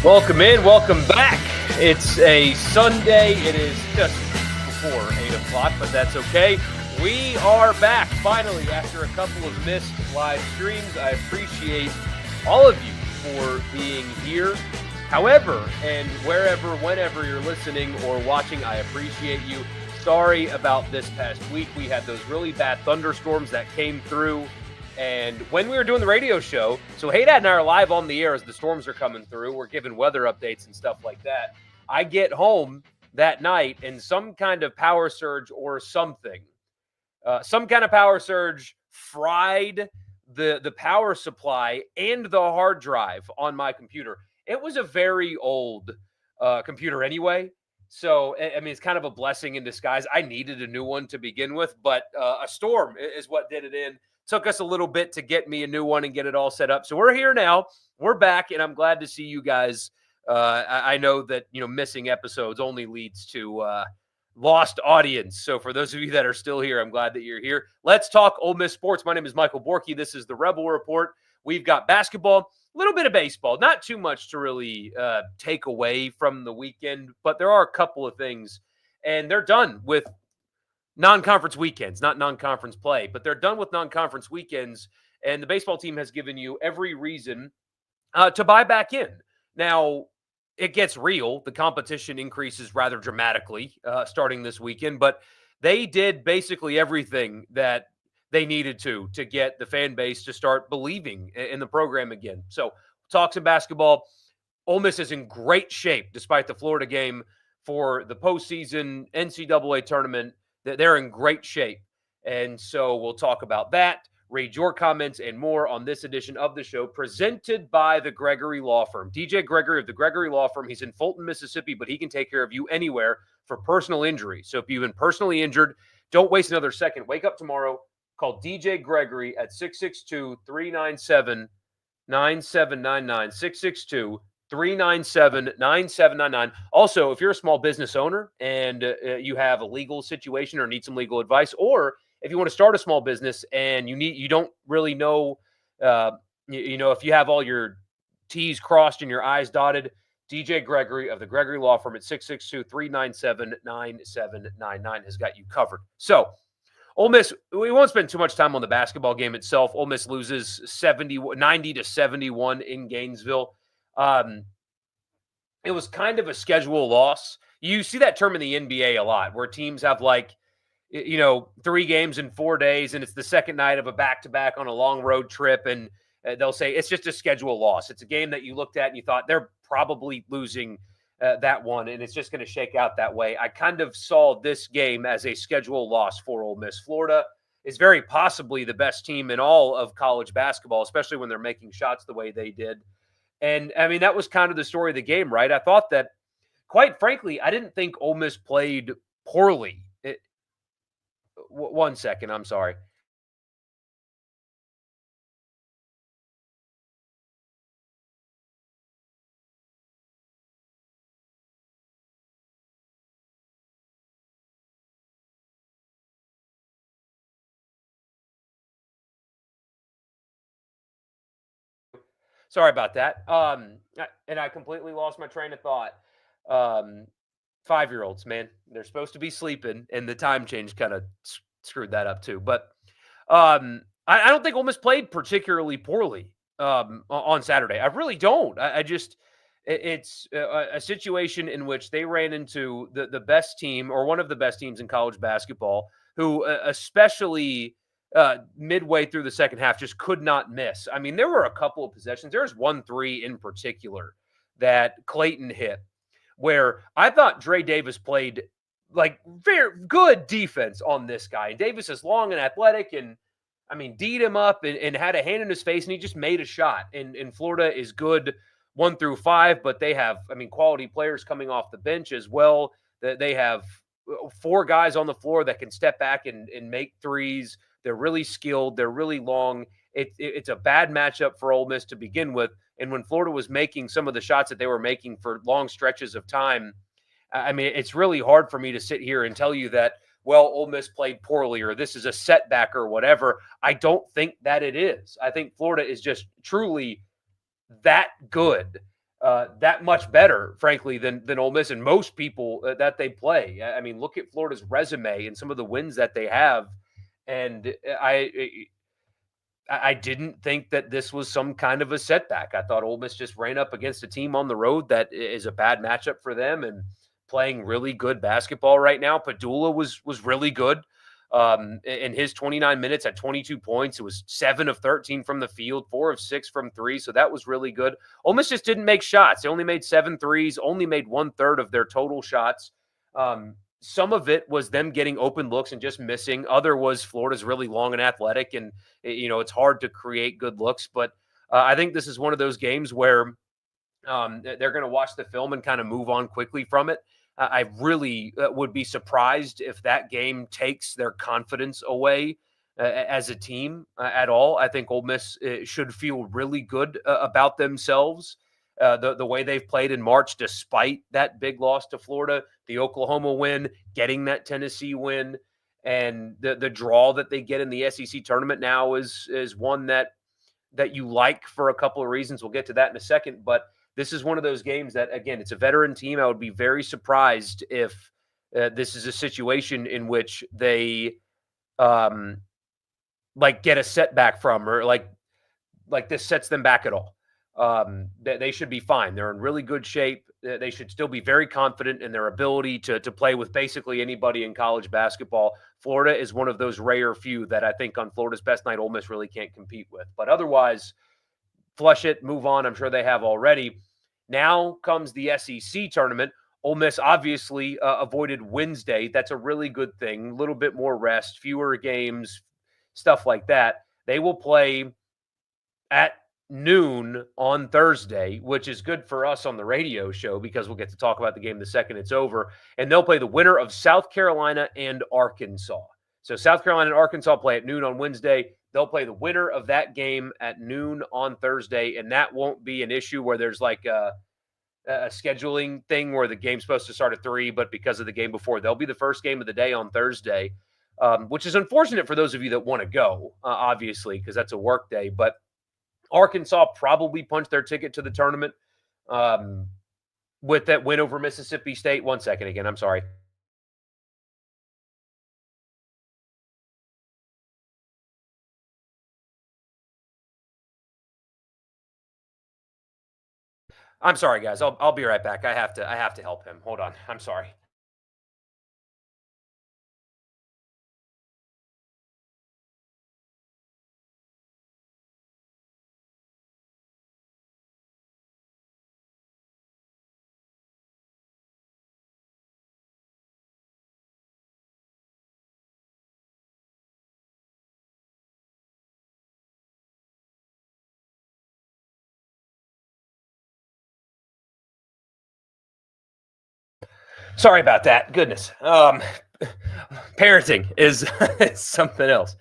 Welcome in, welcome back. It's a Sunday. It is just before 8 o'clock, but that's okay. We are back finally after a couple of missed live streams. I appreciate all of you for being here. However, and wherever, whenever you're listening or watching, I appreciate you. Sorry about this past week. We had those really bad thunderstorms that came through. And when we were doing the radio show, so Haydad and I are live on the air as the storms are coming through. We're giving weather updates and stuff like that. I get home that night and some kind of power surge or something. Some kind of power surge fried the power supply and the hard drive on my computer. It was a very old computer anyway. So, I mean, it's kind of a blessing in disguise. I needed a new one to begin with, but a storm is what did it in. Took us a little bit to get me a new one and get it all set up. So we're here now. We're back, and I'm glad to see you guys. I know that, missing episodes only leads to lost audience. So for those of you that are still here, I'm glad that you're here. Let's talk Ole Miss sports. My name is Michael Borky. This is the Rebel Report. We've got basketball, a little bit of baseball, not too much to really take away from the weekend, but there are a couple of things, and they're done with non-conference weekends, not non-conference play, but they're done with non-conference weekends, and the baseball team has given you every reason to buy back in. Now, it gets real. The competition increases rather dramatically starting this weekend, but they did basically everything that they needed to get the fan base to start believing in the program again. So, talk some basketball. Ole Miss is in great shape despite the Florida game for the postseason NCAA tournament. They're in great shape. And so we'll talk about that, read your comments and more on this edition of the show presented by the Gregory Law Firm. DJ Gregory of the Gregory Law Firm. He's in Fulton, Mississippi, but he can take care of you anywhere for personal injury. So if you've been personally injured, don't waste another second. Wake up tomorrow. Call DJ Gregory at 662-397-9799. 662-397-9799. Also, if you're a small business owner and you have a legal situation or need some legal advice, or if you want to start a small business and you don't really know, if you have all your T's crossed and your I's dotted, DJ Gregory of the Gregory Law Firm at 662-397-9799 has got you covered. So, Ole Miss, we won't spend too much time on the basketball game itself. Ole Miss loses 90-71 in Gainesville. It was kind of a schedule loss. You see that term in the NBA a lot where teams have 3 games in 4 days and it's the second night of a back-to-back on a long road trip. And they'll say it's just a schedule loss. It's a game that you looked at and you thought they're probably losing that one. And it's just going to shake out that way. I kind of saw this game as a schedule loss for Ole Miss. Florida is very possibly the best team in all of college basketball, especially when they're making shots the way they did. And, I mean, that was kind of the story of the game, right? I thought that, quite frankly, I didn't think Ole Miss played poorly. One second, I'm sorry. Sorry about that. And I completely lost my train of thought. 5-year-olds, man, they're supposed to be sleeping, and the time change kind of screwed that up too. But I don't think Ole Miss played particularly poorly on Saturday. I really don't. It's a situation in which they ran into the best team or one of the best teams in college basketball, who especially midway through the second half just could not miss. I mean, there were a couple of possessions. There's 1-3 in particular that Clayton hit where I thought Dre Davis played very good defense on this guy. And Davis is long and athletic and, I mean, D'd him up and had a hand in his face, and he just made a shot. And Florida is good 1 through 5, but they have, quality players coming off the bench as well. They have 4 guys on the floor that can step back and make threes. They're really skilled. They're really long. It's a bad matchup for Ole Miss to begin with. And when Florida was making some of the shots that they were making for long stretches of time, it's really hard for me to sit here and tell you that, well, Ole Miss played poorly or this is a setback or whatever. I don't think that it is. I think Florida is just truly that good that much better, frankly, than Ole Miss and most people that they play. I mean, look at Florida's resume and some of the wins that they have, and I didn't think that this was some kind of a setback. I thought Ole Miss just ran up against a team on the road that is a bad matchup for them and playing really good basketball right now. Padula was really good. In his 29 minutes at 22 points, it was 7 of 13 from the field, 4 of 6 from three. So that was really good. Ole Miss just didn't make shots. They only made 7 threes, only made 1/3 of their total shots. Some of it was them getting open looks and just missing. Other was Florida's really long and athletic, and it's hard to create good looks. But I think this is one of those games where they're going to watch the film and kind of move on quickly from it. I really would be surprised if that game takes their confidence away as a team at all. I think Ole Miss should feel really good about themselves. The way they've played in March, despite that big loss to Florida, the Oklahoma win, getting that Tennessee win, and the draw that they get in the SEC tournament now is one that you like for a couple of reasons. We'll get to that in a second, but this is one of those games that, again, it's a veteran team. I would be very surprised if this is a situation in which they get a setback from, or like this sets them back at all. They should be fine. They're in really good shape. They should still be very confident in their ability to play with basically anybody in college basketball. Florida is one of those rare few that I think on Florida's best night, Ole Miss really can't compete with. But otherwise, flush it, move on. I'm sure they have already. Now comes the SEC tournament. Ole Miss obviously avoided Wednesday. That's a really good thing. A little bit more rest, fewer games, stuff like that. They will play at noon on Thursday, which is good for us on the radio show because we'll get to talk about the game the second it's over. And they'll play the winner of South Carolina and Arkansas. So South Carolina and Arkansas play at noon on Wednesday. They'll play the winner of that game at noon on Thursday, and that won't be an issue where there's like a scheduling thing where the game's supposed to start at 3, but because of the game before, they'll be the first game of the day on Thursday, which is unfortunate for those of you that want to go, obviously, because that's a work day. But Arkansas probably punched their ticket to the tournament with that win over Mississippi State. 1 second again, I'm sorry. I'm sorry, guys. I'll be right back. I have to help him. Hold on. I'm sorry. Sorry about that. Goodness. Parenting is, is something else.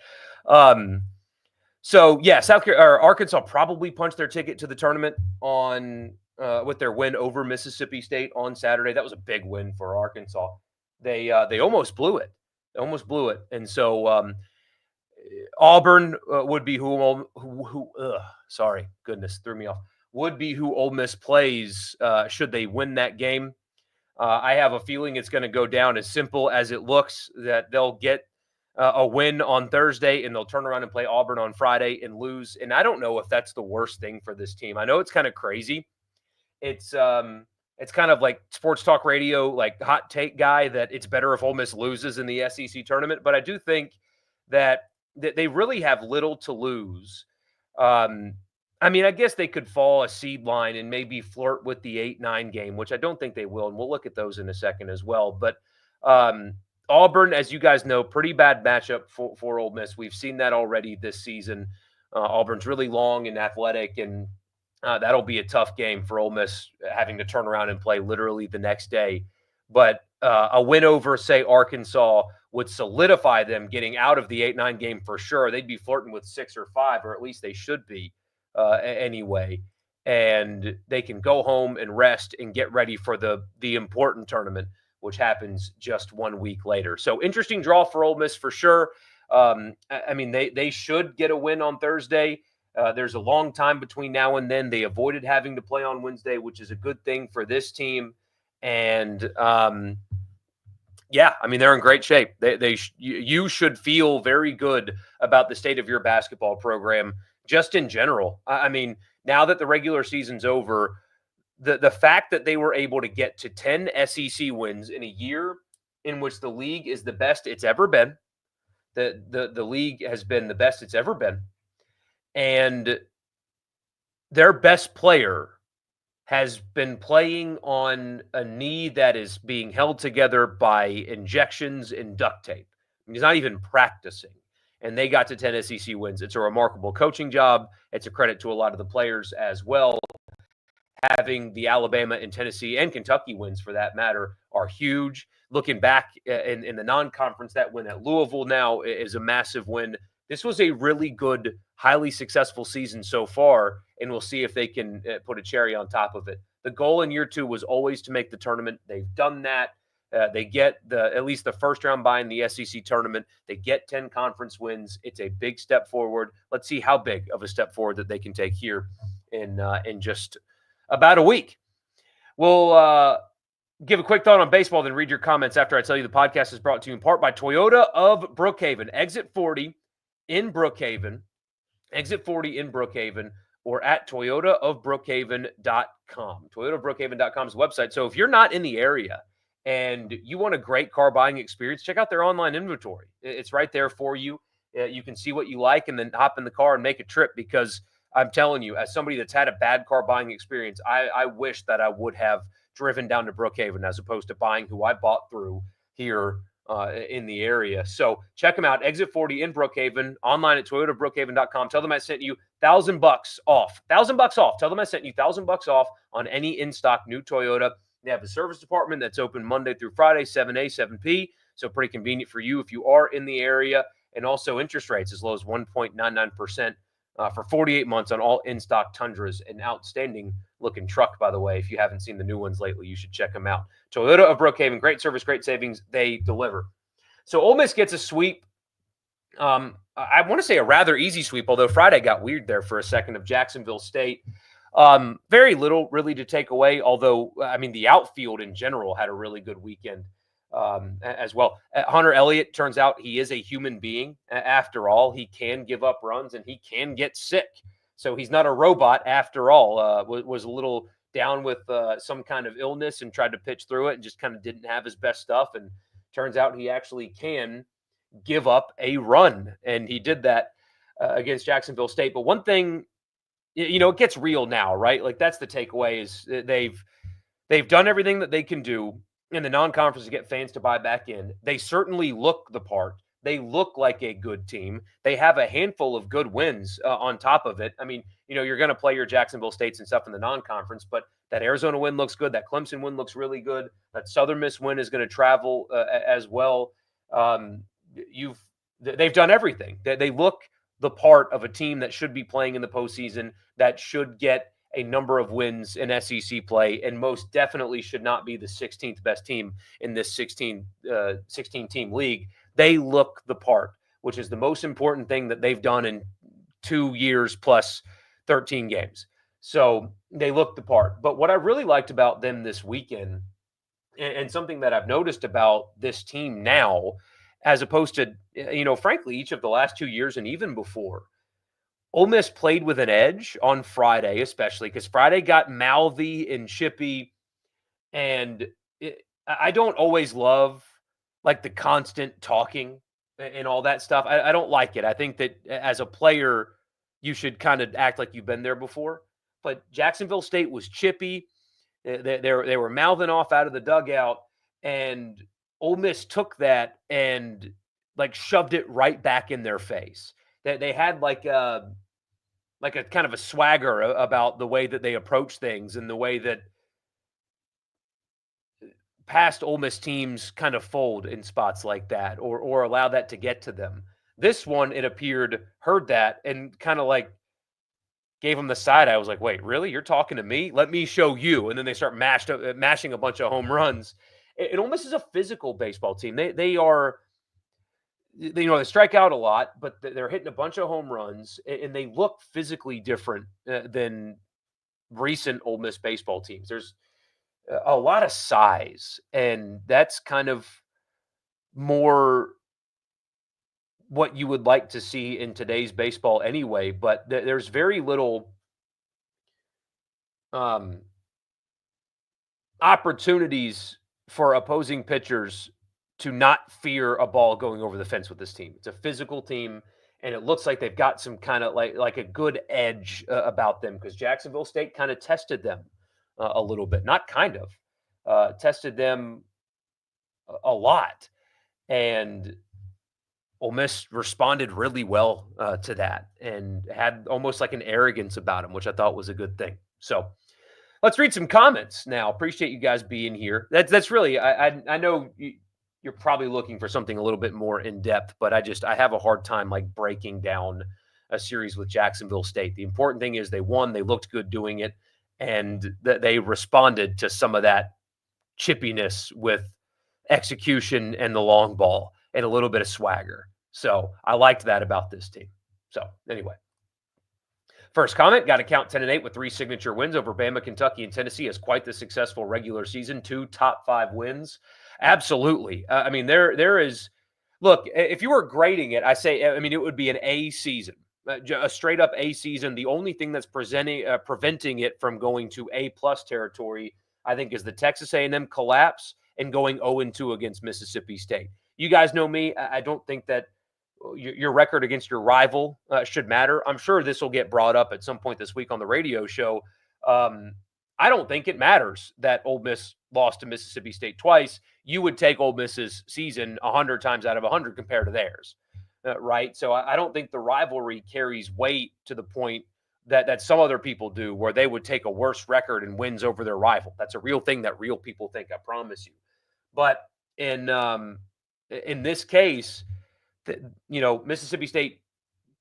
Um, so yeah, Arkansas probably punched their ticket to the tournament on with their win over Mississippi State on Saturday. That was a big win for Arkansas. They almost blew it. They almost blew it, and so Auburn would be sorry, goodness, threw me off. Would be who Ole Miss plays should they win that game. I have a feeling it's going to go down as simple as it looks, that they'll get a win on Thursday and they'll turn around and play Auburn on Friday and lose. And I don't know if that's the worst thing for this team. I know it's kind of crazy. It's kind of like sports talk radio, like hot take guy, that it's better if Ole Miss loses in the SEC tournament. But I do think that they really have little to lose. I mean, I guess they could fall a seed line and maybe flirt with the 8-9 game, which I don't think they will. And we'll look at those in a second as well. But Auburn, as you guys know, pretty bad matchup for Ole Miss. We've seen that already this season. Auburn's really long and athletic, and that'll be a tough game for Ole Miss, having to turn around and play literally the next day. But a win over, say, Arkansas would solidify them getting out of the 8-9 game for sure. They'd be flirting with 6 or 5, or at least they should be anyway. And they can go home and rest and get ready for the important tournament, which happens just 1 week later. So interesting draw for Ole Miss for sure. I mean, they should get a win on Thursday. There's a long time between now and then. They avoided having to play on Wednesday, which is a good thing for this team. And yeah, I mean, they're in great shape. You should feel very good about the state of your basketball program just in general. I mean, now that the regular season's over, the fact that they were able to get to 10 SEC wins in a year in which the league is the best it's ever been, the league has been the best it's ever been, and their best player has been playing on a knee that is being held together by injections and duct tape. He's not even practicing. And they got to 10 SEC wins. It's a remarkable coaching job. It's a credit to a lot of the players as well. Having the Alabama and Tennessee and Kentucky wins, for that matter, are huge. Looking back in the non-conference, that win at Louisville now is a massive win. This was a really good, highly successful season so far, and we'll see if they can put a cherry on top of it. The goal in year 2 was always to make the tournament. They've done that. They get at least the first round bye in the SEC tournament. They get 10 conference wins. It's a big step forward. Let's see how big of a step forward that they can take here in just about a week. We'll give a quick thought on baseball, then read your comments after I tell you the podcast is brought to you in part by Toyota of Brookhaven. Exit 40 in Brookhaven. Exit 40 in Brookhaven, or at toyotaofbrookhaven.com. Toyotaofbrookhaven.com is the website. So if you're not in the area and you want a great car buying experience, check out their online inventory. It's right there for you. You can see what you like and then hop in the car and make a trip, because I'm telling you, as somebody that's had a bad car buying experience, I wish that I would have driven down to Brookhaven as opposed to buying who I bought through here in the area. So check them out. Exit 40 in Brookhaven, online at toyotabrookhaven.com. Tell them I sent you $1,000 off. $1,000 off. Tell them I sent you $1,000 off on any in-stock new Toyota. They have a service department that's open Monday through Friday, 7A, 7P. So pretty convenient for you if you are in the area. And also interest rates as low as 1.99%. For 48 months on all in-stock Tundras. An outstanding looking truck, by the way. If you haven't seen the new ones lately, you should check them out. Toyota of Brookhaven, great service, great savings. They deliver. So Ole Miss gets a sweep. I want to say a rather easy sweep, although Friday got weird there for a second, of Jacksonville State. Very little really to take away, although, I mean, the outfield in general had a really good weekend as well. Hunter Elliott, turns out he is a human being. After all, he can give up runs and he can get sick. So he's not a robot after all. Was a little down with some kind of illness and tried to pitch through it and just kind of didn't have his best stuff. And turns out he actually can give up a run. And he did that against Jacksonville State. But one thing, it gets real now, right? Like, that's the takeaway, is they've done everything that they can do in the non-conference to get fans to buy back in. They certainly look the part. They look like a good team. They have a handful of good wins on top of it. I mean, you're going to play your Jacksonville States and stuff in the non-conference, but that Arizona win looks good. That Clemson win looks really good. That Southern Miss win is going to travel as well. They've done everything. They look the part of a team that should be playing in the postseason, that should get a number of wins in SEC play, and most definitely should not be the 16th best team in this 16-team league. They look the part, which is the most important thing that they've done in 2 years plus 13 games. So they look the part. But what I really liked about them this weekend, and something that I've noticed about this team now, as opposed to, frankly, each of the last 2 years and even before, Ole Miss played with an edge on Friday, especially because Friday got mouthy and chippy. And I don't always love, like, the constant talking and all that stuff. I don't like it. I think that as a player, you should kind of act like you've been there before. But Jacksonville State was chippy. They were mouthing off out of the dugout. And Ole Miss took that and, like, shoved it right back in their face. They had like a kind of a swagger about the way that they approach things, and the way that past Ole Miss teams kind of fold in spots like that, or allow that to get to them. This one, it appeared, heard that and kind of like gave them the side eye. I was like, wait, really? You're talking to me? Let me show you. And then they start mashing a bunch of home runs. And Ole Miss is a physical baseball team. they strike out a lot, but they're hitting a bunch of home runs, and they look physically different than recent Ole Miss baseball teams. There's a lot of size, and that's kind of more what you would like to see in today's baseball anyway. But there's very little um, opportunities for opposing pitchers to not fear a ball going over the fence with this team. It's a physical team, and it looks like they've got some kind of like a good edge about them because Jacksonville State kind of tested them a little bit, not kind of tested them a lot, and Ole Miss responded really well to that and had almost like an arrogance about him, which I thought was a good thing. So let's read some comments now. Appreciate you guys being here. That's really I know you're probably looking for something a little bit more in depth, but I have a hard time like breaking down a series with Jacksonville State. The important thing is they won, they looked good doing it, and they responded to some of that chippiness with execution and the long ball and a little bit of swagger. So I liked that about this team. So anyway. First comment, got to count 10-8 with 3 signature wins over Bama, Kentucky, and Tennessee as quite the successful regular season. 2 top 5 wins. Absolutely. I mean, there is, look, if you were grading it, it would be an A season, a straight up A season. The only thing that's preventing it from going to A plus territory, I think, is the Texas A&M collapse and going 0-2 against Mississippi State. You guys know me. I don't think that your record against your rival should matter. I'm sure this will get brought up at some point this week on the radio show. I don't think it matters that Ole Miss lost to Mississippi State twice. You would take Ole Miss's season 100 times out of 100 compared to theirs, right? So I don't think the rivalry carries weight to the point that some other people do, where they would take a worse record and wins over their rival. That's a real thing that real people think, I promise you. But in this case, Mississippi State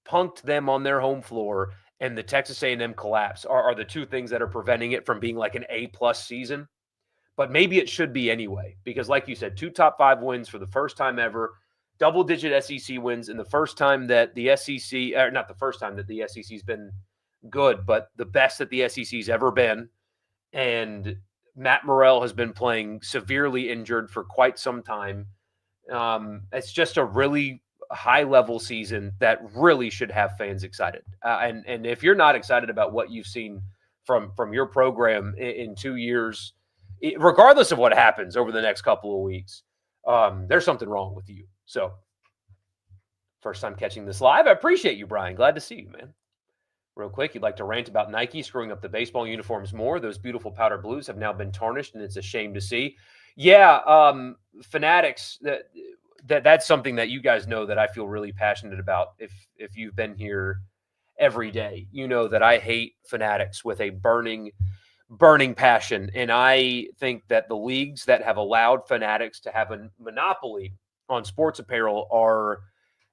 punked them on their home floor, and the Texas A&M collapse are the two things that are preventing it from being like an A-plus season. But maybe it should be anyway, because like you said, 2 top 5 wins for the first time ever, double-digit SEC wins, and the first time that the SEC, or not the first time that the SEC's been good, but the best that the SEC's ever been. And Matt Morrell has been playing severely injured for quite some time. It's just a really high-level season that really should have fans excited. And if you're not excited about what you've seen from your program in 2 years, regardless of what happens over the next couple of weeks, there's something wrong with you. So, first time catching this live. I appreciate you, Brian. Glad to see you, man. Real quick, you'd like to rant about Nike screwing up the baseball uniforms more. Those beautiful powder blues have now been tarnished, and it's a shame to see. Yeah, Fanatics, that's something that you guys know that I feel really passionate about. If you've been here every day, you know that I hate Fanatics with a burning passion. And I think that the leagues that have allowed Fanatics to have a monopoly on sports apparel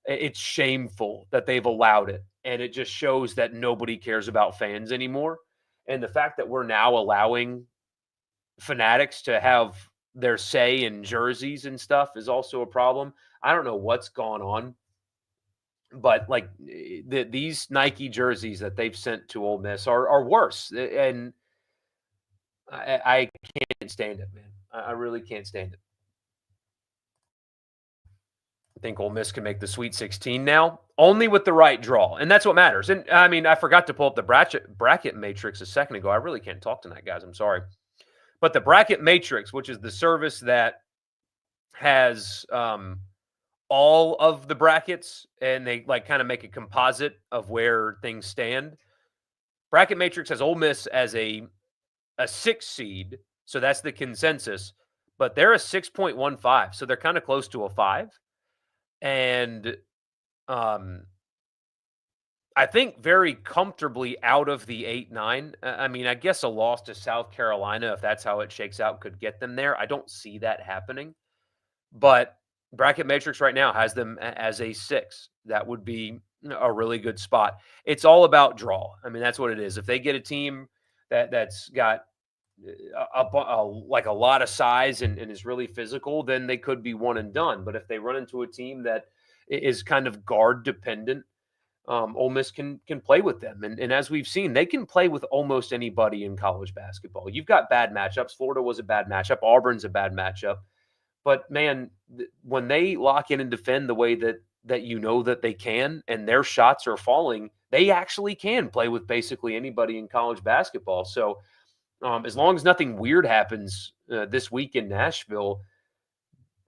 it's shameful that they've allowed it. And it just shows that nobody cares about fans anymore. And the fact that we're now allowing Fanatics to have their say in jerseys and stuff is also a problem. I don't know what's gone on, but like these Nike jerseys that they've sent to Ole Miss are worse. And I can't stand it, man. I really can't stand it. I think Ole Miss can make the Sweet 16 now, only with the right draw. And that's what matters. And I mean, I forgot to pull up the bracket matrix a second ago. I really can't talk tonight, guys. I'm sorry. But the bracket matrix, which is the service that has all of the brackets, and they like kind of make a composite of where things stand. Bracket matrix has Ole Miss as a 6 seed, so that's the consensus. But they're a 6.15, so they're kind of close to a 5. And I think very comfortably out of the 8-9. I mean, I guess a loss to South Carolina, if that's how it shakes out, could get them there. I don't see that happening. But bracket matrix right now has them as a 6. That would be a really good spot. It's all about draw. I mean, that's what it is. If they get a team that's got like a lot of size and is really physical, then they could be one and done. But if they run into a team that is kind of guard dependent, Ole Miss can play with them. And as we've seen, they can play with almost anybody in college basketball. You've got bad matchups. Florida was a bad matchup. Auburn's a bad matchup. But man, when they lock in and defend the way that you know that they can, and their shots are falling, they actually can play with basically anybody in college basketball. So as long as nothing weird happens this week in Nashville,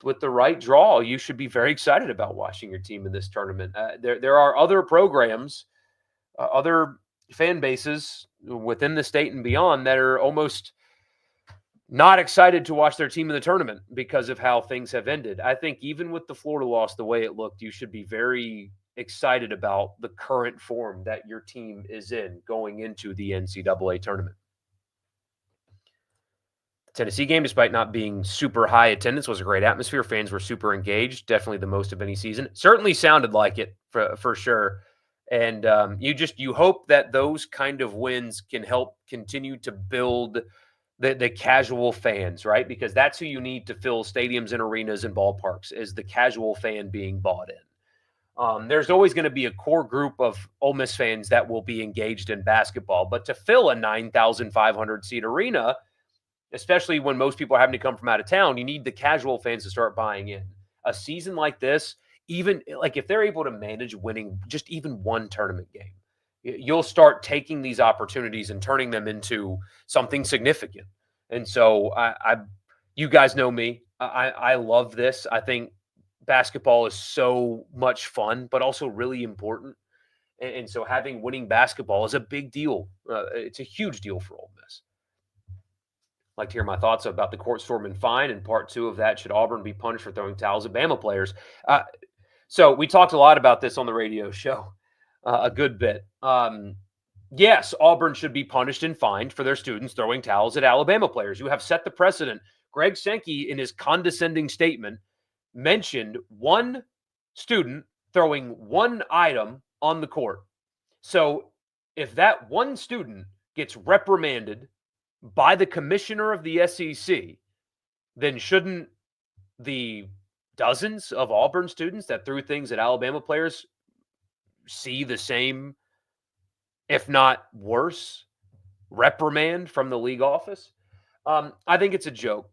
with the right draw, you should be very excited about watching your team in this tournament. There are other programs, other fan bases within the state and beyond that are almost not excited to watch their team in the tournament because of how things have ended. I think even with the Florida loss, the way it looked, you should be very excited about the current form that your team is in going into the NCAA tournament. Tennessee game, despite not being super high attendance, was a great atmosphere. Fans were super engaged, definitely the most of any season. Certainly sounded like it for sure. And you hope that those kind of wins can help continue to build the casual fans, right? Because that's who you need to fill stadiums and arenas and ballparks, is the casual fan being bought in. There's always going to be a core group of Ole Miss fans that will be engaged in basketball, but to fill a 9,500 seat arena, especially when most people are having to come from out of town, you need the casual fans to start buying in. A season like this, even like if they're able to manage winning just even one tournament game, you'll start taking these opportunities and turning them into something significant. And so you guys know me. I love this. I think basketball is so much fun, but also really important. And so having winning basketball is a big deal. It's a huge deal for Ole Miss. Like to hear my thoughts about the court storm and fine. And part two of that, should Auburn be punished for throwing towels at Bama players? So we talked a lot about this on the radio show, a good bit. Yes, Auburn should be punished and fined for their students throwing towels at Alabama players. You have set the precedent. Greg Sankey, in his condescending statement, mentioned one student throwing one item on the court. So if that one student gets reprimanded by the commissioner of the SEC, then shouldn't the dozens of Auburn students that threw things at Alabama players see the same, if not worse, reprimand from the league office? I think it's a joke.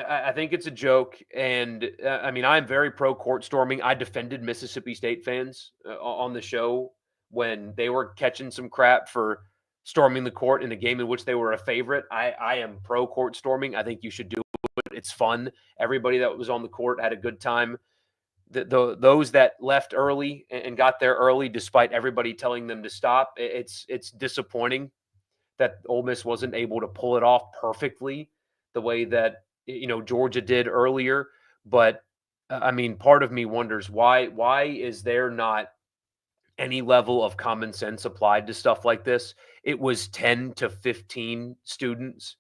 I think it's a joke. And I mean, I'm very pro court storming. I defended Mississippi State fans on the show when they were catching some crap for storming the court in a game in which they were a favorite. I am pro court storming. I think you should do it. It's fun. Everybody that was on the court had a good time. Those that left early and got there early, despite everybody telling them to stop, it's disappointing that Ole Miss wasn't able to pull it off perfectly the way that Georgia did earlier. But I mean, part of me wonders why is there not any level of common sense applied to stuff like this? It was 10 to 15 students.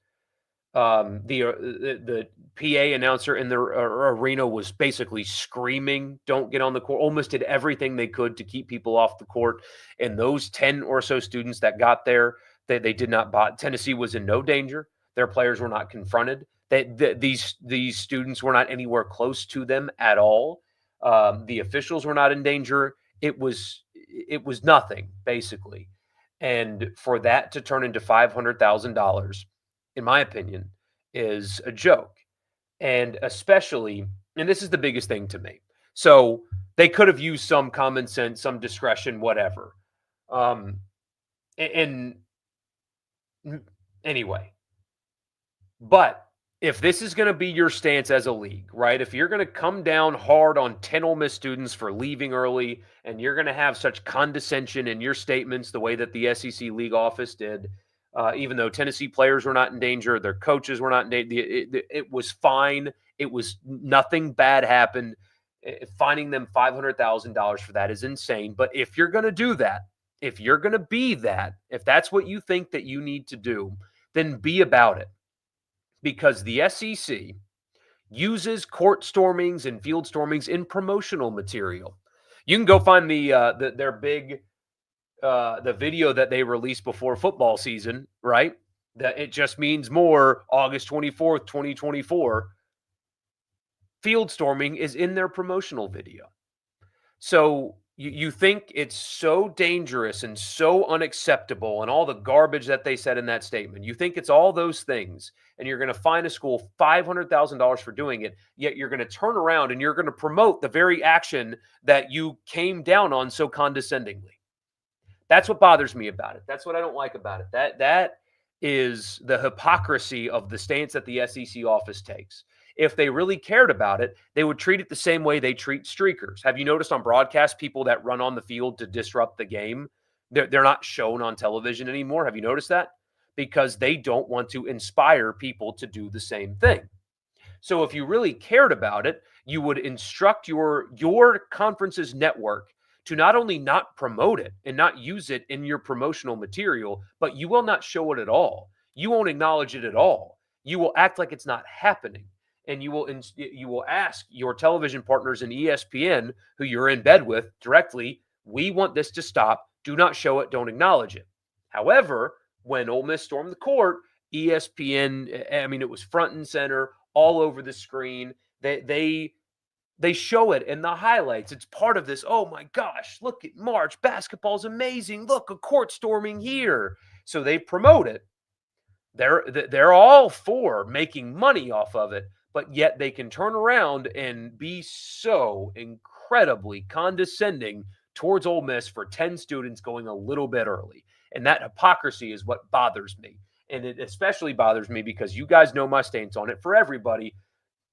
The PA announcer in the arena was basically screaming, "Don't get on the court." Almost did everything they could to keep people off the court. And those 10 or so students that got there, they did not buy. Tennessee was in no danger. Their players were not confronted. These students were not anywhere close to them at all. The officials were not in danger. It was nothing, basically. And for that to turn into $500,000, in my opinion, is a joke. And especially, and this is the biggest thing to me. So they could have used some common sense, some discretion, whatever. And anyway, but if this is going to be your stance as a league, right? If you're going to come down hard on 10 Ole Miss students for leaving early, and you're going to have such condescension in your statements the way that the SEC league office did, even though Tennessee players were not in danger, their coaches were not in danger, it was fine. It was nothing bad happened. Fining them $500,000 for that is insane. But if you're going to do that, if you're going to be that, if that's what you think that you need to do, then be about it. Because the SEC uses court stormings and field stormings in promotional material. You can go find their big the video that they released before football season, right? That it just means more, August 24th, 2024. Field storming is in their promotional video. So you think it's so dangerous and so unacceptable and all the garbage that they said in that statement. You think it's all those things, and you're going to fine a school $500,000 for doing it, yet you're going to turn around and you're going to promote the very action that you came down on so condescendingly. That's what bothers me about it. That's what I don't like about it. That is the hypocrisy of the stance that the SEC office takes. If they really cared about it, they would treat it the same way they treat streakers. Have you noticed on broadcast people that run on the field to disrupt the game? They're not shown on television anymore. Have you noticed that? Because they don't want to inspire people to do the same thing. So if you really cared about it, you would instruct your conference's network to not only not promote it and not use it in your promotional material, but you will not show it at all. You won't acknowledge it at all. You will act like it's not happening. And you will ask your television partners in ESPN, who you're in bed with, directly, we want this to stop. Do not show it. Don't acknowledge it. However, when Ole Miss stormed the court, ESPN, I mean, it was front and center all over the screen. They show it in the highlights. It's part of this. Oh my gosh, look at March. Basketball's amazing. Look, a court storming here. So they promote it. They're all for making money off of it, but yet they can turn around and be so incredibly condescending towards Ole Miss for 10 students going a little bit early. And that hypocrisy is what bothers me. And it especially bothers me because you guys know my stance on it. For everybody,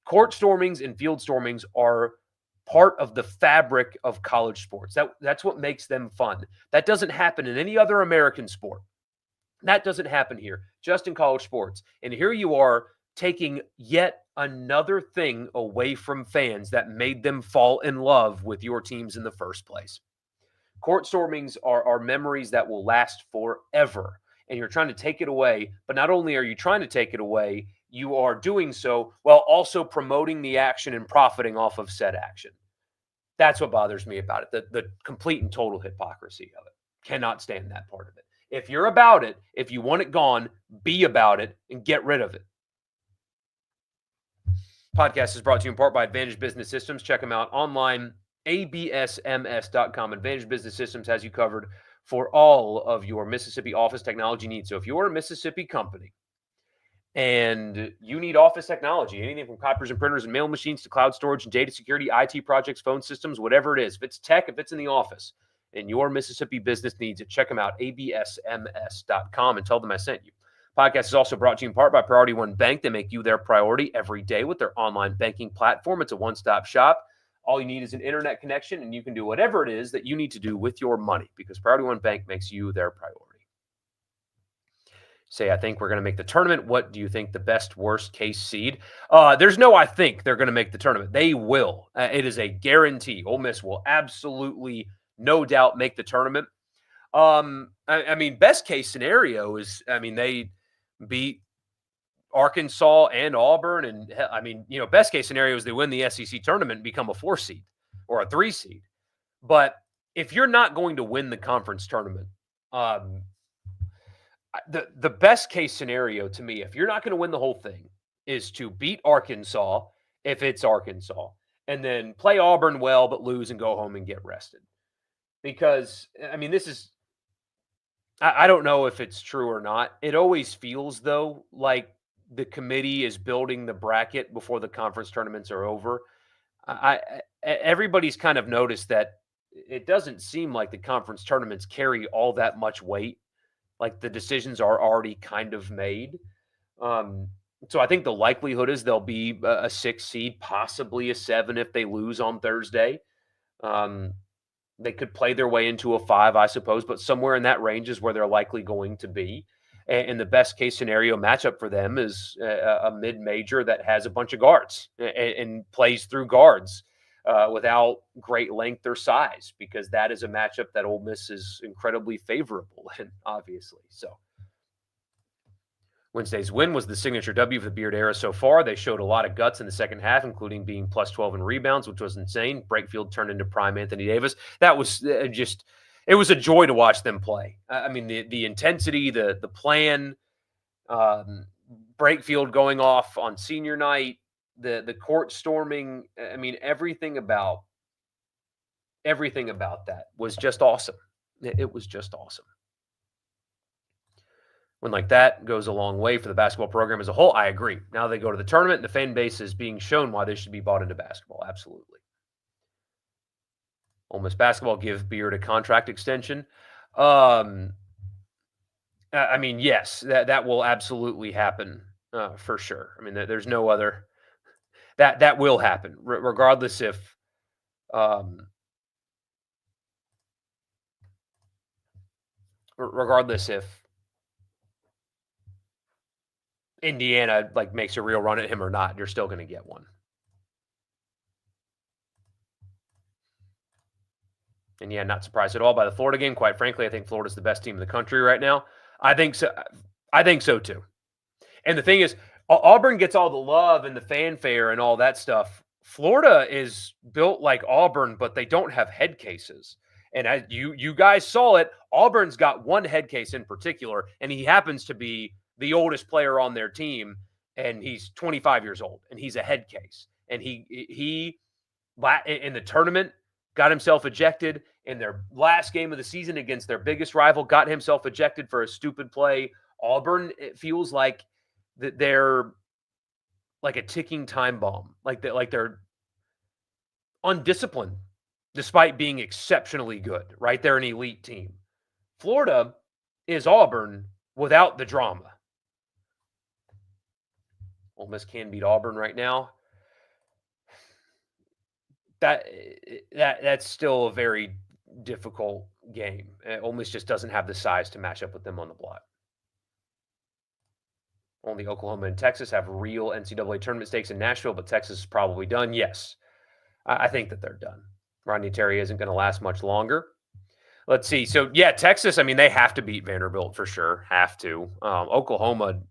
court stormings and field stormings are part of the fabric of college sports. That's what makes them fun. That doesn't happen in any other American sport. That doesn't happen here, just in college sports. And here you are taking yet another thing away from fans that made them fall in love with your teams in the first place. Court stormings are memories that will last forever. And you're trying to take it away. But not only are you trying to take it away, you are doing so while also promoting the action and profiting off of said action. That's what bothers me about it. The complete and total hypocrisy of it. Cannot stand that part of it. If you're about it, if you want it gone, be about it and get rid of it. Podcast is brought to you in part by Advantage Business Systems. Check them out online, absms.com. Advantage Business Systems has you covered for all of your Mississippi office technology needs. So if you're a Mississippi company and you need office technology, anything from copiers and printers and mail machines to cloud storage and data security, IT projects, phone systems, whatever it is, if it's tech, if it's in the office, and your Mississippi business needs it, check them out, absms.com, and tell them I sent you. Podcast is also brought to you in part by Priority One Bank. They make you their priority every day with their online banking platform. It's a one-stop shop. All you need is an internet connection, and you can do whatever it is that you need to do with your money because Priority One Bank makes you their priority. Say, I think we're going to make the tournament. What do you think the best, worst case seed? There's no I think they're going to make the tournament. They will. It is a guarantee. Ole Miss will absolutely, no doubt, make the tournament. I mean, best case scenario is, they beat Arkansas and Auburn. And, best case scenario is they win the SEC tournament and become a 4 seed or a 3 seed. But if you're not going to win the conference tournament, the best case scenario to me, if you're not going to win the whole thing, is to beat Arkansas if it's Arkansas, and then play Auburn well but lose and go home and get rested. Because, this is – I don't know if it's true or not. It always feels, though, like the committee is building the bracket before the conference tournaments are over. Everybody's kind of noticed that it doesn't seem like the conference tournaments carry all that much weight. Like the decisions are already kind of made. So I think the likelihood is they'll be a 6 seed, possibly a 7 if they lose on Thursday. They could play their way into a 5, I suppose, but somewhere in that range is where they're likely going to be. And the best case scenario matchup for them is a mid-major that has a bunch of guards and plays through guards. Without great length or size, because that is a matchup that Ole Miss is incredibly favorable in, obviously. So Wednesday's win was the signature W for the Beard era so far. They showed a lot of guts in the second half, including being plus 12 in rebounds, which was insane. Brakefield turned into prime Anthony Davis. That was it was a joy to watch them play. The intensity, the plan, Brakefield going off on senior night, the court storming, everything about everything about that was just awesome. It was just awesome. When like that goes a long way for the basketball program as a whole, I agree. Now they go to the tournament and the fan base is being shown why they should be bought into basketball. Absolutely. Ole Miss basketball give Beard a contract extension. I mean, yes, that will absolutely happen for sure. I mean, there's no other that will happen regardless if um, regardless if Indiana like makes a real run at him or not, you're still going to get one. And yeah, not surprised at all by the Florida game. Quite frankly, I think Florida's the best team in the country right now. I think so. I think so too. And the thing is, Auburn gets all the love and the fanfare and all that stuff. Florida is built like Auburn, but they don't have head cases. And as you guys saw it, Auburn's got one head case in particular, and he happens to be the oldest player on their team, and he's 25 years old, and he's a head case. And he in the tournament got himself ejected in their last game of the season against their biggest rival, got himself ejected for a stupid play. Auburn, it feels like that they're like a ticking time bomb, like they're undisciplined despite being exceptionally good, right? They're an elite team. Florida is Auburn without the drama. Ole Miss can beat Auburn right now. That's still a very difficult game. Ole Miss just doesn't have the size to match up with them on the block. Only Oklahoma and Texas have real NCAA tournament stakes in Nashville, but Texas is probably done. Yes, I think that they're done. Rodney Terry isn't going to last much longer. Let's see. So, yeah, Texas, I mean, they have to beat Vanderbilt for sure. Have to. Oklahoma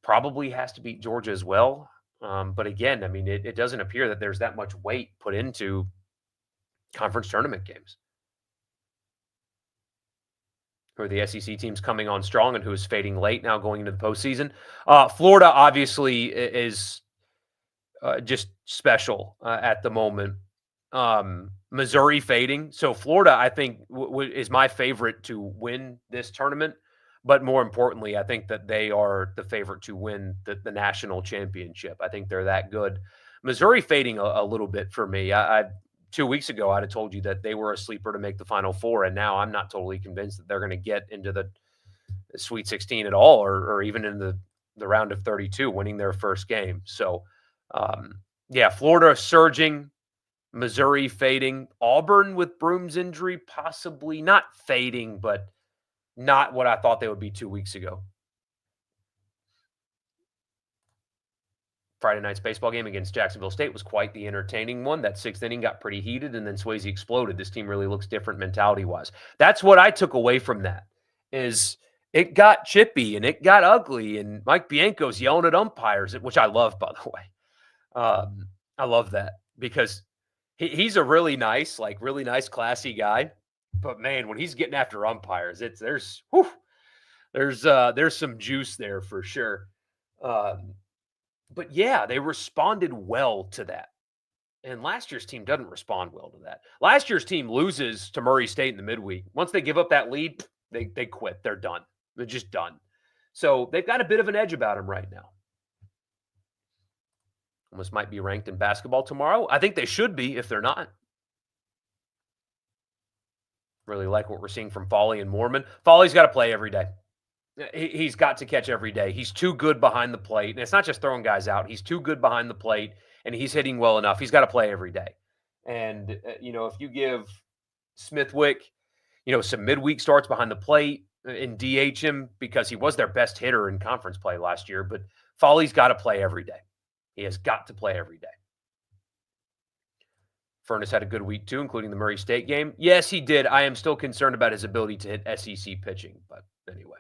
probably has to beat Georgia as well. But again, I mean, it doesn't appear that there's that much weight put into conference tournament games. Who are the SEC teams coming on strong and who is fading late now going into the postseason? Florida obviously is just special at the moment. Missouri fading. So Florida, I think, is my favorite to win this tournament. But more importantly, I think that they are the favorite to win the national championship. I think they're that good. Missouri fading a little bit for me. 2 weeks ago, I'd have told you that they were a sleeper to make the Final Four, and now I'm not totally convinced that they're going to get into the Sweet 16 at all, or even in the round of 32, winning their first game. So, yeah, Florida surging, Missouri fading, Auburn with Broom's injury possibly not fading, but not what I thought they would be 2 weeks ago. Friday night's baseball game against Jacksonville State was quite the entertaining one. That sixth inning got pretty heated, and then Swayze exploded. This team really looks different mentality-wise. That's what I took away from that, is it got chippy and it got ugly, and Mike Bianco's yelling at umpires, which I love, by the way. I love that because he's a really nice, classy guy. But man, when he's getting after umpires, there's some juice there for sure. But yeah, they responded well to that. And last year's team doesn't respond well to that. Last year's team loses to Murray State in the midweek. Once they give up that lead, they quit. They're done. They're just done. So they've got a bit of an edge about them right now. Almost might be ranked in basketball tomorrow. I think they should be if they're not. Really like what we're seeing from Foley and Moorman. Foley's got to play every day. He's got to catch every day. He's too good behind the plate. And it's not just throwing guys out. He's too good behind the plate, and he's hitting well enough. He's got to play every day. And, if you give Smithwick, some midweek starts behind the plate and DH him because he was their best hitter in conference play last year. But Foley's got to play every day. He has got to play every day. Furness had a good week, too, including the Murray State game. Yes, he did. I am still concerned about his ability to hit SEC pitching. But anyway.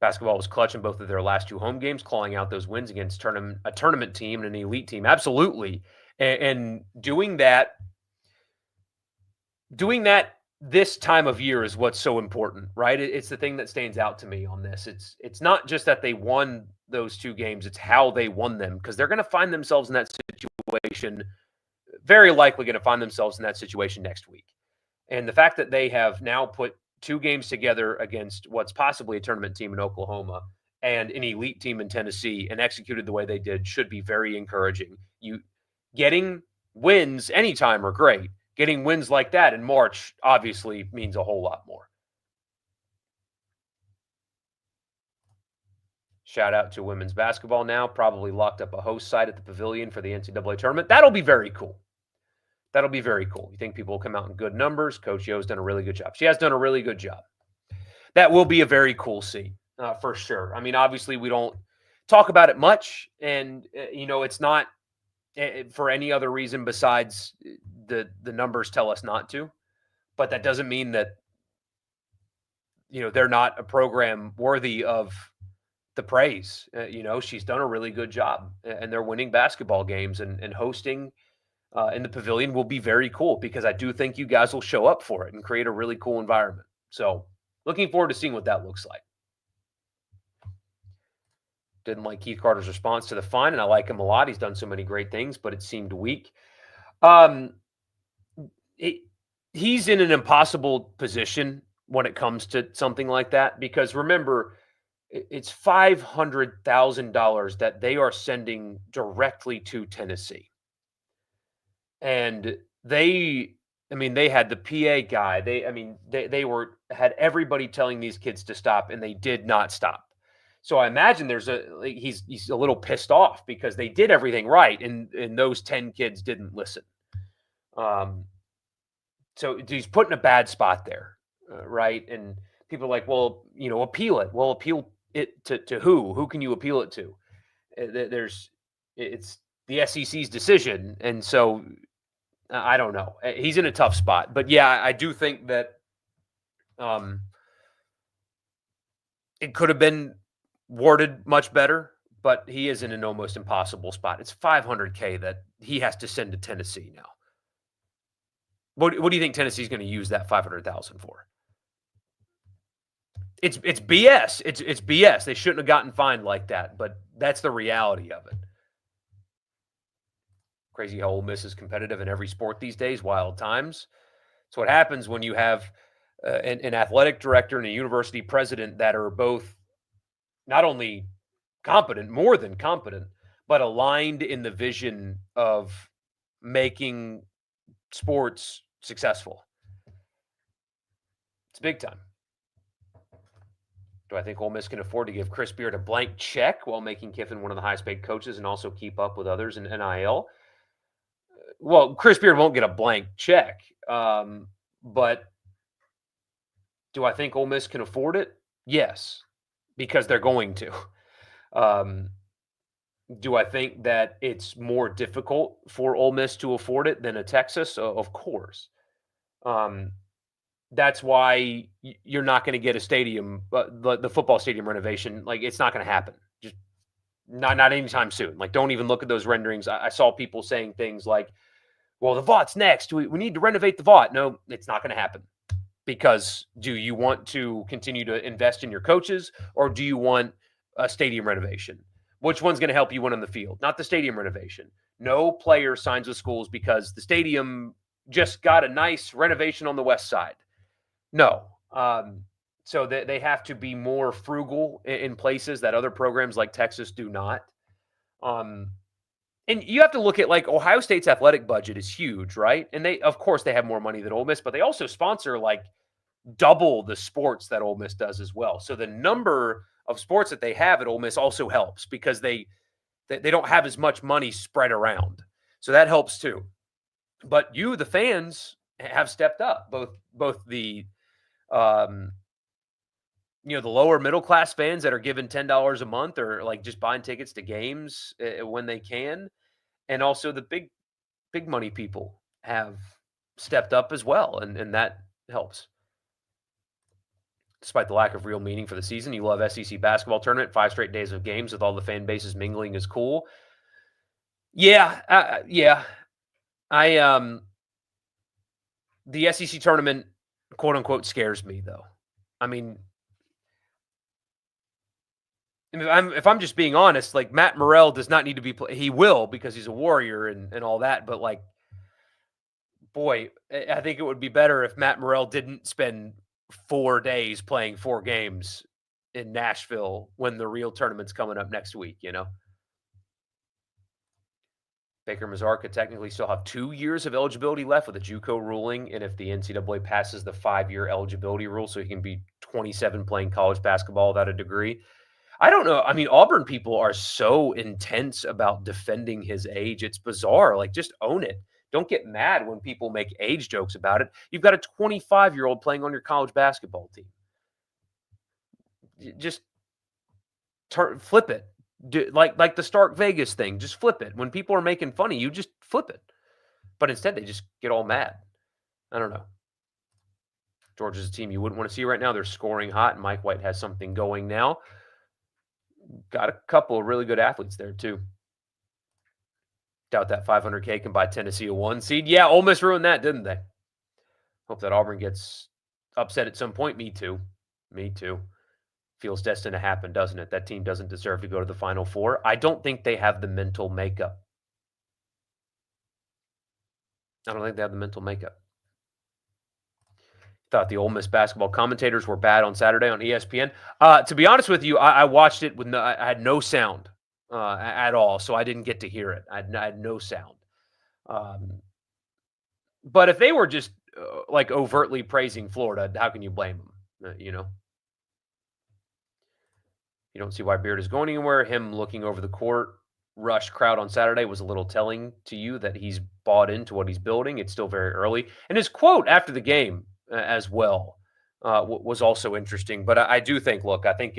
Basketball was clutch in both of their last two home games, clawing out those wins against a tournament team and an elite team. Absolutely. And doing that this time of year is what's so important, right? It's the thing that stands out to me on this. It's not just that they won those two games, it's how they won them, because they're going to find themselves in that situation very likely going to find themselves in that situation next week. And the fact that they have now put two games together against what's possibly a tournament team in Oklahoma and an elite team in Tennessee and executed the way they did should be very encouraging. You getting wins anytime are great. Getting wins like that in March obviously means a whole lot more. Shout out to women's basketball now. Probably locked up a host site at the Pavilion for the NCAA tournament. That'll be very cool. That'll be very cool. You think people will come out in good numbers? Coach Yo's done a really good job. She has done a really good job. That will be a very cool scene for sure. I mean, obviously, we don't talk about it much, and it's not for any other reason besides the numbers tell us not to. But that doesn't mean that they're not a program worthy of the praise. She's done a really good job, and they're winning basketball games and hosting in the Pavilion will be very cool because I do think you guys will show up for it and create a really cool environment. So looking forward to seeing what that looks like. Didn't like Keith Carter's response to the fine, and I like him a lot. He's done so many great things, but it seemed weak. He's in an impossible position when it comes to something like that because remember, it's $500,000 that they are sending directly to Tennessee. And they had the PA guy. They had everybody telling these kids to stop, and they did not stop. So I imagine he's a little pissed off because they did everything right, and those 10 kids didn't listen. So he's put in a bad spot there, right? And people are like, well, appeal it. Well, appeal it to who? Who can you appeal it to? It's the SEC's decision, and so I don't know. He's in a tough spot, but yeah, I do think that it could have been worded much better, but he is in an almost impossible spot. It's $500K that he has to send to Tennessee now. What do you think Tennessee's going to use that $500,000 for? It's BS. It's BS. They shouldn't have gotten fined like that, but that's the reality of it. Crazy how Ole Miss is competitive in every sport these days. Wild times. It's what happens when you have an athletic director and a university president that are both not only competent, more than competent, but aligned in the vision of making sports successful. It's big time. Do I think Ole Miss can afford to give Chris Beard a blank check while making Kiffin one of the highest paid coaches and also keep up with others in NIL? Well, Chris Beard won't get a blank check, but do I think Ole Miss can afford it? Yes, because they're going to. Do I think that it's more difficult for Ole Miss to afford it than a Texas? Of course. That's why you're not going to get a stadium, the football stadium renovation. Like, it's not going to happen. Just not anytime soon. Like, don't even look at those renderings. I saw people saying things like, well, the Vaught's next. We need to renovate the Vaught. No, it's not going to happen. Because do you want to continue to invest in your coaches or do you want a stadium renovation? Which one's going to help you win on the field? Not the stadium renovation. No player signs with schools because the stadium just got a nice renovation on the west side. No. So they have to be more frugal in places that other programs like Texas do not. And you have to look at, like, Ohio State's athletic budget is huge, right? And of course, they have more money than Ole Miss, but they also sponsor like double the sports that Ole Miss does as well. So the number of sports that they have at Ole Miss also helps because they don't have as much money spread around. So that helps too. But you, the fans, have stepped up. Both the the lower middle class fans that are given $10 a month or like just buying tickets to games when they can, and also the big money people have stepped up as well, and that helps. Despite the lack of real meaning for the season, you love SEC basketball tournament. 5 straight days of games with all the fan bases mingling is cool. Yeah. The SEC tournament, quote unquote, scares me though. I mean, if I'm just being honest, like Matt Morrell does not need to be he will because he's a Warrior and all that, but like Boy, I think it would be better if Matt Morrell didn't spend 4 days playing 4 games in Nashville when the real tournament's coming up next week, you know? Baker Mazar could technically still have 2 years of eligibility left with a JUCO ruling, and if the NCAA passes the 5-year eligibility rule so he can be 27 playing college basketball without a degree. I don't know. I mean, Auburn people are so intense about defending his age. It's bizarre. Like, just own it. Don't get mad when people make age jokes about it. You've got a 25-year-old playing on your college basketball team. Just flip it. Like the Stark Vegas thing. Just flip it. When people are making fun of you, just flip it. But instead, they just get all mad. I don't know. Georgia's a team you wouldn't want to see right now. They're scoring hot, and Mike White has something going now. Got a couple of really good athletes there, too. Doubt that 500K can buy Tennessee a 1 seed. Yeah, Ole Miss ruined that, didn't they? Hope that Auburn gets upset at some point. Me too. Me too. Feels destined to happen, doesn't it? That team doesn't deserve to go to the Final Four. I don't think they have the mental makeup. I don't think they have the mental makeup. Thought the Ole Miss basketball commentators were bad on Saturday on ESPN. To be honest with you, I watched it with I had no sound at all, so I didn't get to hear it. I had no sound. But if they were just like overtly praising Florida, how can you blame them? You know, you don't see why Beard is going anywhere. Him looking over the court rush crowd on Saturday was a little telling to you that he's bought into what he's building. It's still very early, and his quote after the game as well was also interesting. But I do think, look, I think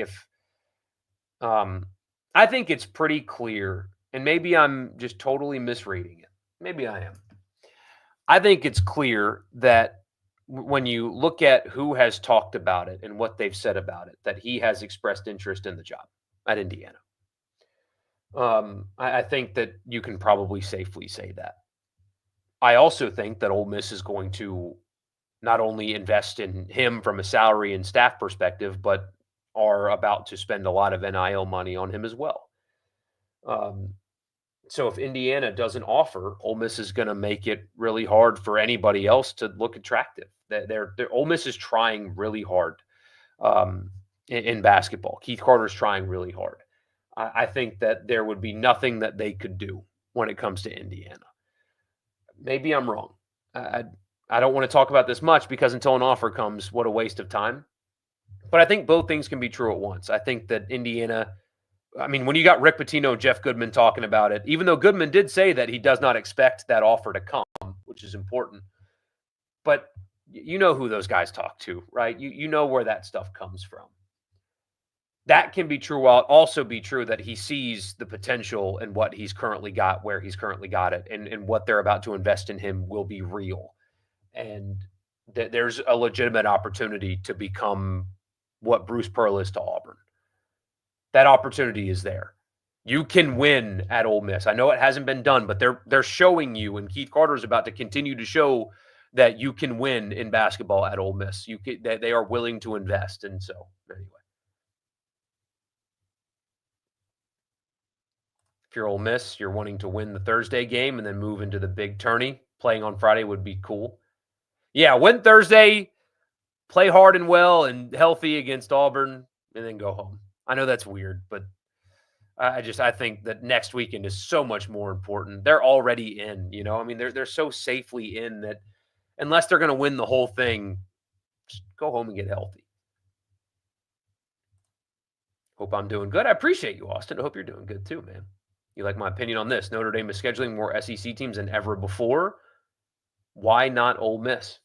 I think it's pretty clear, and maybe I'm just totally misreading it. Maybe I am. I think it's clear that when you look at who has talked about it and what they've said about it, that he has expressed interest in the job at Indiana. I think that you can probably safely say that. I also think that Ole Miss is going to not only invest in him from a salary and staff perspective, but are about to spend a lot of NIL money on him as well. So if Indiana doesn't offer, Ole Miss is going to make it really hard for anybody else to look attractive. Ole Miss is trying really hard in basketball. Keith Carter's trying really hard. I think that there would be nothing that they could do when it comes to Indiana. Maybe I'm wrong. I don't want to talk about this much because until an offer comes, what a waste of time. But I think both things can be true at once. I think that Indiana, I mean, when you got Rick Pitino, Jeff Goodman talking about it, even though Goodman did say that he does not expect that offer to come, which is important. But you know who those guys talk to, right? You know where that stuff comes from. That can be true while it also be true that he sees the potential in what he's currently got, where he's currently got it, and what they're about to invest in him will be real. And there's a legitimate opportunity to become what Bruce Pearl is to Auburn. That opportunity is there. You can win at Ole Miss. I know it hasn't been done, but they're showing you, and Keith Carter is about to continue to show that you can win in basketball at Ole Miss. They are willing to invest, and so anyway. If you're Ole Miss, you're wanting to win the Thursday game and then move into the big tourney. Playing on Friday would be cool. Yeah, win Thursday, play hard and well and healthy against Auburn, and then go home. I know that's weird, but I think that next weekend is so much more important. They're already in, you know. I mean, they're so safely in that unless they're going to win the whole thing, just go home and get healthy. Hope I'm doing good. I appreciate you, Austin. I hope you're doing good too, man. You like my opinion on this? Notre Dame is scheduling more SEC teams than ever before. Why not Ole Miss?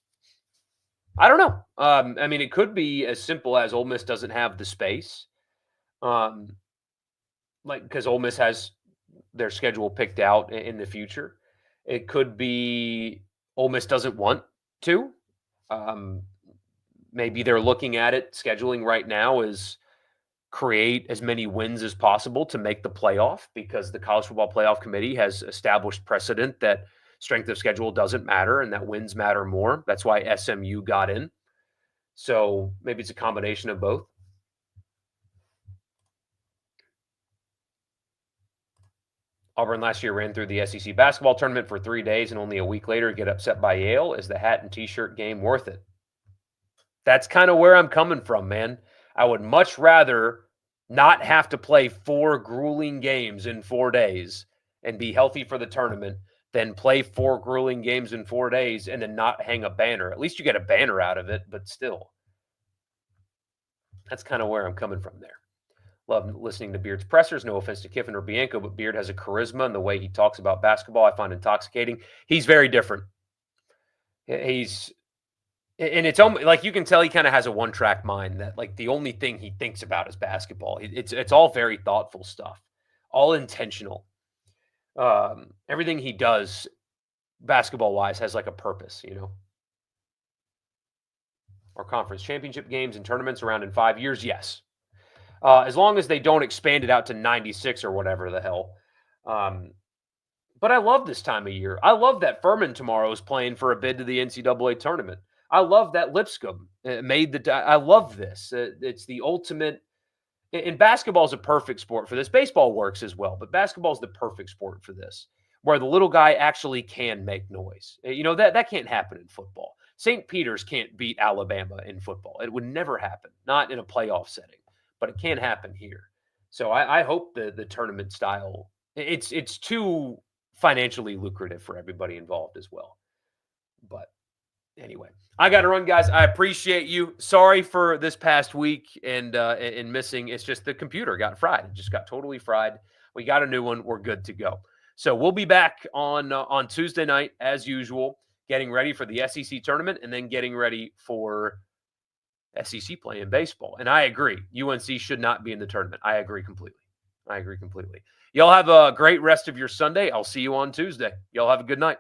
I don't know. I mean, it could be as simple as Ole Miss doesn't have the space. Because Ole Miss has their schedule picked out in the future. It could be Ole Miss doesn't want to. Maybe they're looking at it, scheduling right now is create as many wins as possible to make the playoff because the College Football Playoff Committee has established precedent that strength of schedule doesn't matter and that wins matter more. That's why SMU got in. So maybe it's a combination of both. Auburn last year ran through the SEC basketball tournament for 3 days and only a week later get upset by Yale. Is the hat and t-shirt game worth it? That's kind of where I'm coming from, man. I would much rather not have to play 4 grueling games in 4 days and be healthy for the tournament than play 4 grueling games in 4 days and then not hang a banner. At least you get a banner out of it, but still. That's kind of where I'm coming from there. Love listening to Beard's pressers. No offense to Kiffin or Bianco, but Beard has a charisma, and the way he talks about basketball, I find intoxicating. He's very different. He's And it's almost like you can tell he kind of has a one-track mind that like the only thing he thinks about is basketball. It's all very thoughtful stuff, all intentional. Everything he does basketball-wise has like a purpose, Or conference championship games and tournaments around in 5 years, yes. As long as they don't expand it out to 96 or whatever the hell. But I love this time of year. I love that Furman tomorrow is playing for a bid to the NCAA tournament. I love that Lipscomb made the. I love this. It's the ultimate. And basketball is a perfect sport for this. Baseball works as well, but basketball is the perfect sport for this, where the little guy actually can make noise. That can't happen in football. St. Peter's can't beat Alabama in football. It would never happen, not in a playoff setting, but it can happen here. So I hope the tournament style. It's too financially lucrative for everybody involved as well. But anyway, I got to run, guys. I appreciate you. Sorry for this past week and missing. It's just the computer got fried. It just got totally fried. We got a new one. We're good to go. So we'll be back on Tuesday night as usual, getting ready for the SEC tournament and then getting ready for SEC play in baseball. And I agree, UNC should not be in the tournament. I agree completely. Y'all have a great rest of your Sunday. I'll see you on Tuesday. Y'all have a good night.